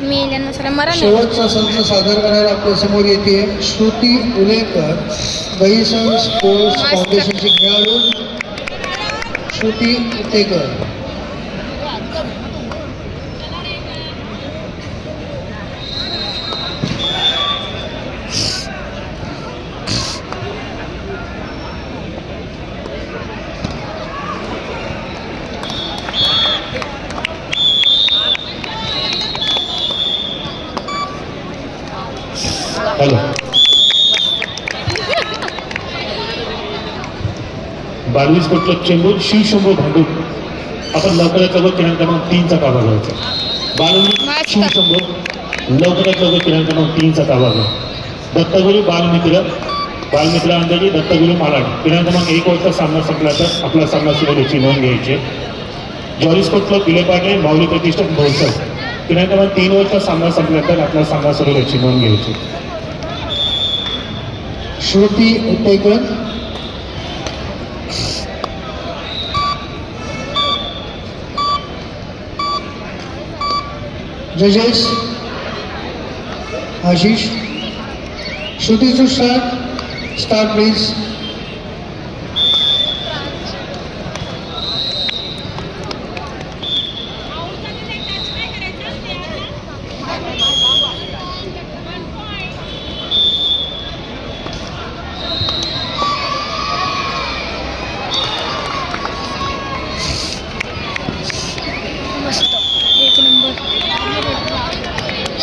शेवटचा संच सादर करायला आपल्या समोर येते श्रुती उलेकर, दहीसर स्पोर्ट्स फाउंडेशनची खेळाडू श्रुती उलेकर. हॅलो, बावीस फुटला चेंडू शिवशंभू भांडू आपण लवकरात लवकर किरण क्रमांक 3चा ताबा घ्यायचा. शिवशंभू लवकरात लवकर किरण क्रमांक 3चा ताबा घ्या. दत्तगुरू बालमित्र अंदाजी दत्तगुरू मालाड किरण क्रमांक 1 वाजता सामना संपला तर आपला सामना सुरू याची नोंद घ्यायची. जॉलिस कोटला पिले पाटले माऊली प्रतिष्ठान भोसर किरण क्रमांक 3 वाजता सामना संपला तर आपला सामना सुरू याची नोंद घ्यायची. श्रुती उटेकर, जजेस Ashish. Shruti to start please.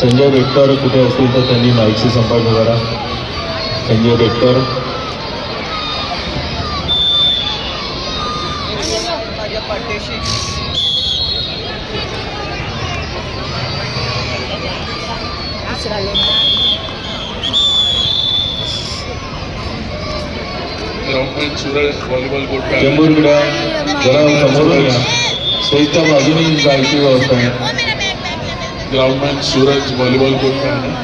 Sanjay Betkar कुठे असतील तर त्यांनी माईकशी संपर्क करा. संजय बेटकर, व्हॉलीबॉल कोर्ट चेंबूर क्रीडा जरा समोरून या. स्टेजच्या बाजूने जायची व्यवस्था आहे. ग्राउंडमॅन सूरज व्हॉलीबॉल कोर्ट आहे.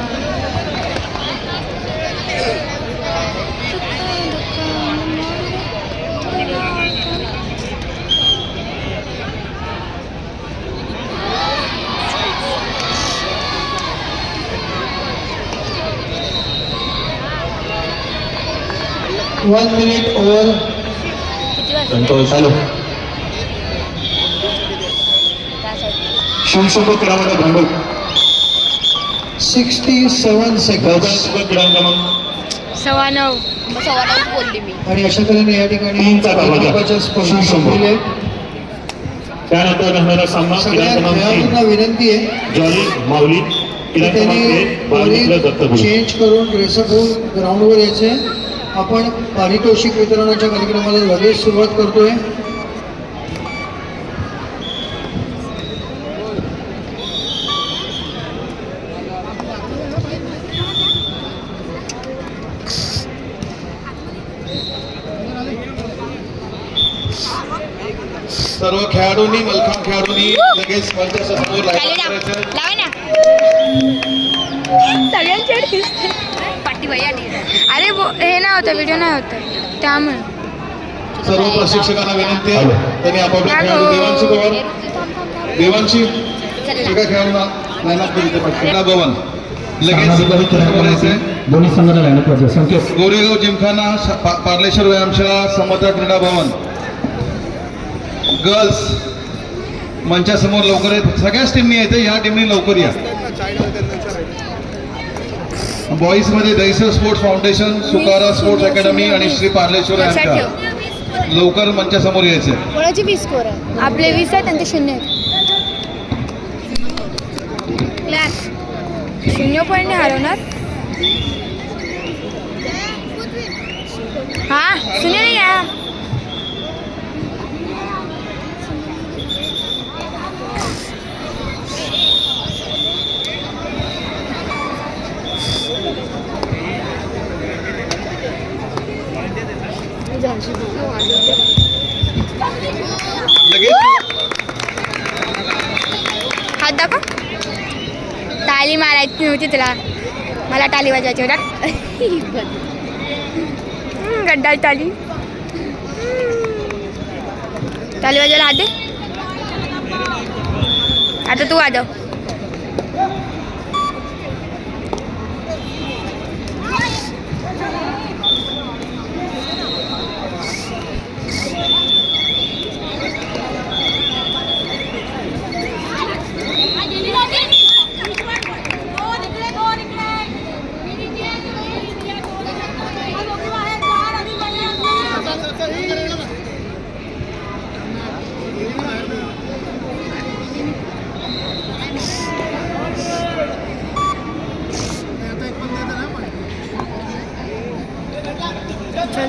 One minute over. Santosh. Hello, Shivshambhu क्रमांक भांडू 67 सेकंड्स. बोलली मी. आणि अशा तऱ्हेने या ठिकाणी 3चा ताबा घ्या. स्पर्धा संपलेली. त्यानंतर घडणारा सामना सगळ्या किरण क्रमांक 3 खेळाडूंना विनंती आहे जॉली माऊली किरण क्रमांक 1 बालमित्र दत्तगुरू. चेंज करून ड्रेसअप होऊन ग्राउंडवर यायचे. आपण पारितोषिक वितरणाच्या कार्यक्रमाला लगेच सुरुवात करतोय. सर्व खेळाडूंनी मलखांब खेळाडूंनी लगेच मंचासमोर लाईन करायचं. अरे हे नाही होतं, व्हिडिओ नाही होतं त्यामुळे. सर्व प्रशिक्षकांना विनंती आहे त्यांनी आपापल्या खेळाडू देवांशी सगळ्या खेळाडूंना लाईनअप करीत क्रीडा भवन लगेच दोन्ही संघाला लाईनअप करायचं. संकेत गोरेगाव जिमखाना पार्लेश्वर व्यायामशाळा समता क्रीडा भवन. गर्ल्स मंचासमोर लवकर येत. सगळ्याच टीमनी येते, या टीमनी लवकर या. बॉईज मध्ये Dahisar sports foundation, Sukara sports academy आणि श्री पार्लेश्वर यांच्या लवकर मंचासमोर यायचे. कोणाची 20 स्कोर आहे? आपले 20 आहे, त्यांचे 0 आहे. क्लास 0 पॉईंटने हरवणार. हा 0 नाही आहे. हात दाखव. टाळी मारायची नव्हती तुला, मला टाळी वाजवायची होता. गड्डा टाळी टाळी वाजवायला हात दे. आता तू वाजव.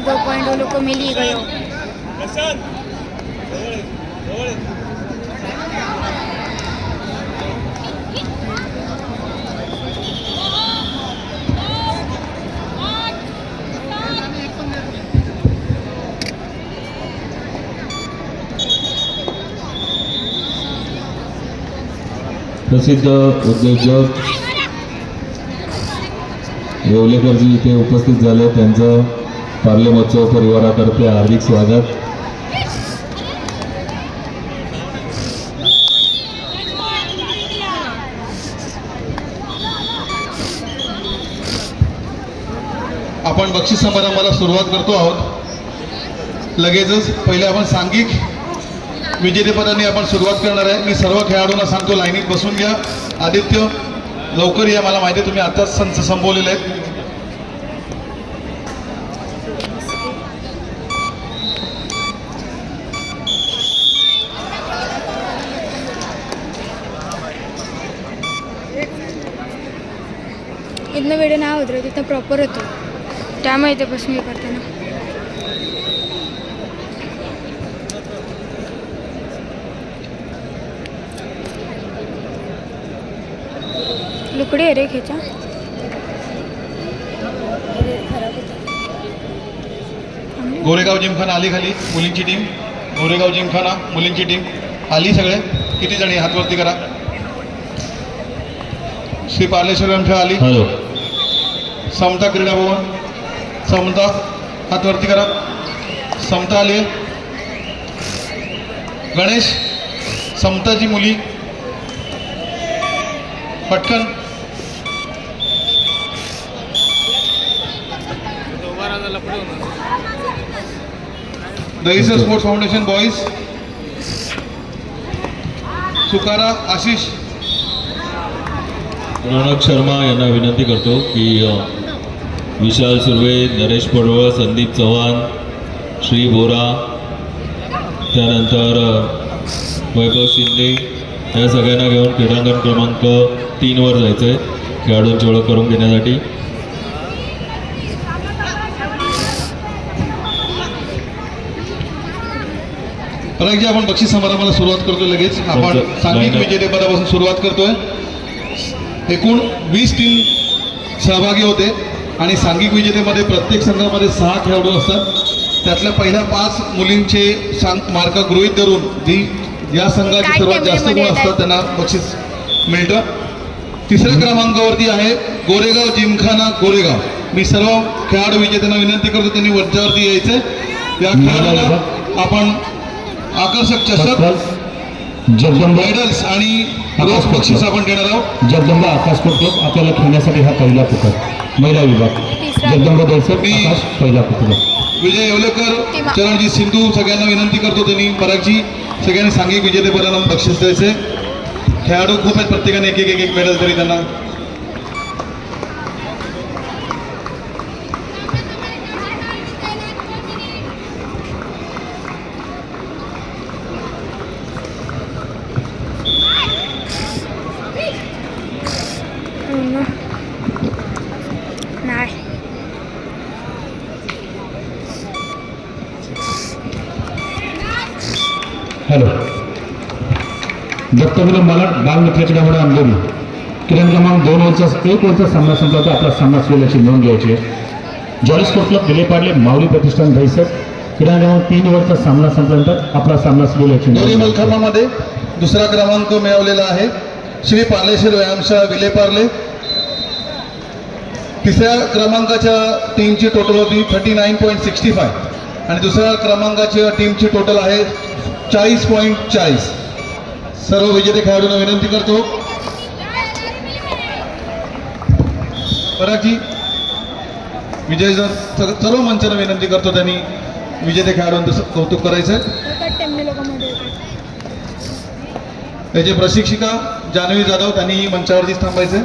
2 पॉइंट वो लोग को मिल ही गए हो। प्रसिद्ध उद्योजक येवलेकरजी इथे उपस्थित झाले, त्यांचं पार्ले महोत्सव परिवारातर्फे हार्दिक स्वागत. आपण बक्षीस समारंभाला सुरुवात करतो आहोत. लगेचच पहिले आपण सांघिक विजेतेपदांनी आपण सुरुवात करणार आहे. मी सर्व खेळाडूंना सांगतो लाईनीत बसून घ्या. आदित्य लवकर या, मला माहिती आहे तुम्ही आताच संच संपवलेले आहेत. इथनं वेळ नाही होत रे, तिथं प्रॉपर होतो, त्यामुळे इथे बसून हे करते ना. लुकडी आहे रे खेचा. गोरेगाव जिमखाना आली खाली, मुलींची टीम. गोरेगाव जिमखाना मुलींची टीम आली. सगळे किती जणी हात वरती करा. श्री पार्लेश्वर यांच्या आली. हॅलो, समता क्रीडा भवन, समता हात वरती करा. समता आली. गणेश, समताची मुली पटकन. Dahisar sports foundation boys, Sukara Ashish. Raunak Sharma यांना विनंती करतो की विशाल सुर्वे, नरेश पडवळ, संदीप चव्हाण, श्री बोरा, त्यानंतर वैभव शिंदे या सगळ्यांना घेऊन क्रीडांगण क्रमांक 3 वर जायचं आहे खेळाडूंची ओळख करून घेण्यासाठी. परत आपण बक्षीस समारंभाला सुरुवात करतोय. लगेच आपण सांघिक विजेतेपदापासून सुरुवात करतोय. एकूण 20 टीम सहभागी होते आणि सांघिक विजेतेमध्ये प्रत्येक संघामध्ये 6 खेळाडू असतात. त्यातल्या पहिल्या 5 मुलींचे मार्क गृहीत धरून या संघाचे सर्वात जास्त गुण असतात त्यांना बक्षीस मिळतं. 3ऱ्या क्रमांकावरती आहे गोरेगाव जिमखाना गोरेगाव. मी सर्व खेळाडू विजेत्यांना विनंती करतो त्यांनी वरच्यावरती यायचं. या खेळाडूंना आपण आकर्षक चषक, जगदंबा मेडल्स आणि रोख बक्षीस आपण देणार आहोत. जगदंबा आकाश पुस्तक आपल्याला खेळण्यासाठी हा पहिला पुस्तक महिला विभाग. जगदंबा दळसर आकाश पहिला पुस्तक. विजय येवलेकर, चरणजीत सिंधू सगळ्यांना विनंती करतो त्यांनी परागजी सगळ्यांनी सांघिक विजेतेपदांना बक्षीस द्यायचे. खेळाडू खूप आहेत, प्रत्येकाने एक एक मेडल तरी त्यांना. नाही हॅलो, दत्तविला मला बाल मित्रचिडामुळे आंबोली किरण क्रमांक 2 वरचा 1 वरचा सामना संपला होता. आपला सामना सुरू याची नोंद घ्यायची आहे. जॉली स्पोर्ट्स क्लब विलेपार्ले माऊली प्रतिष्ठान दहीसर किरण क्रमांक 3 वरचा सामना संपल्यानंतर आपला सामना सुरू याची दोन्ही नोंद. मलखांबामध्ये 2रा क्रमांक मिळवलेला आहे श्री पार्लेश्वर व्यायामशाळा विलेपार्ले. 3ऱ्या क्रमांकाच्या टीमची टोटल होती 39.65 आणि 2ऱ्या क्रमांकाच्या टीमची टोटल आहे 40.40. सर्व विजेते खेळाडूंना विनंती करतो परागजी, विजय सर्व मंचांना विनंती करतो त्यांनी विजेते खेळाडूंचं कौतुक करायचं. त्याचे प्रशिक्षिका जान्हवी जाधव त्यांनी मंचावरतीच थांबायचं.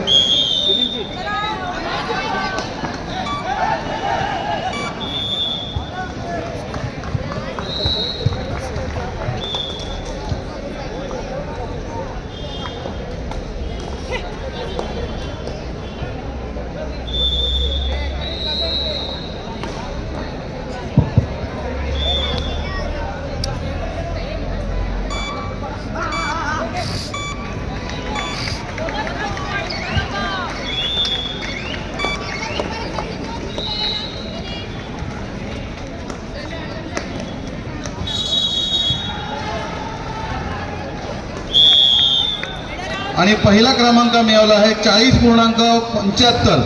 आणि पहिला क्रमांक मिळवला आहे 40.75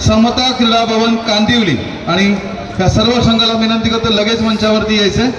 समता क्रीडा भवन कांदिवली. आणि या सर्व संघाला विनंती करतो लगेच मंचावरती यायचं.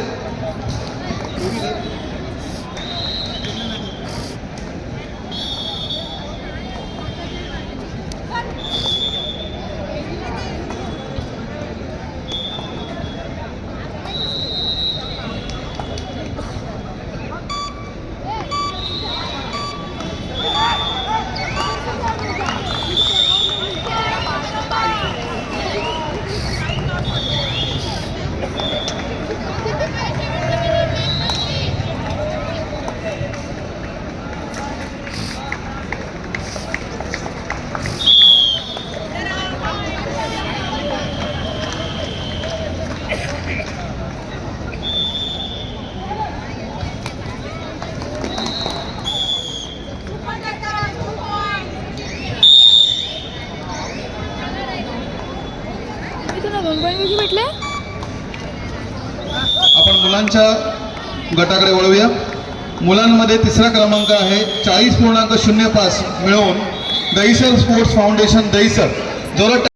भेटले. आपण मुलांच्या गटाकडे वळूया. मुलांमध्ये तिसरा क्रमांक आहे 40.05 मिळवून दहिसर स्पोर्ट्स फाउंडेशन दहिसर. जोरात